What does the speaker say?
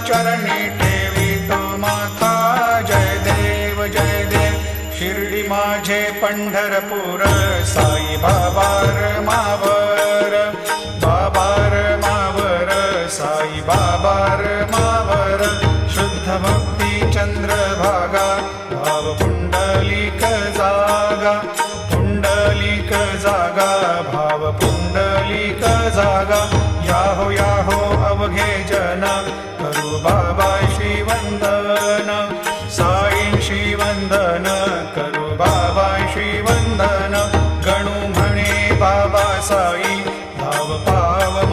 चरणी ठेवितो माथा. जय देव जय देव शिर्डी माझे पंढरपूर. साई बाबार मावर, बाबार मावर, साई बाबार मावर. शुद्ध भक्ती चंद्रभागा, भाव पुंडलिक जागा. पुंडलिक जागा, भाव पुंडलिक जागा. याहो अवघे जन, करू बाबा श्रीवंदन. साईंशी वंदन, करू बाबा श्रीवंदन. गणू म्हणे बाबा साई, भाव पाव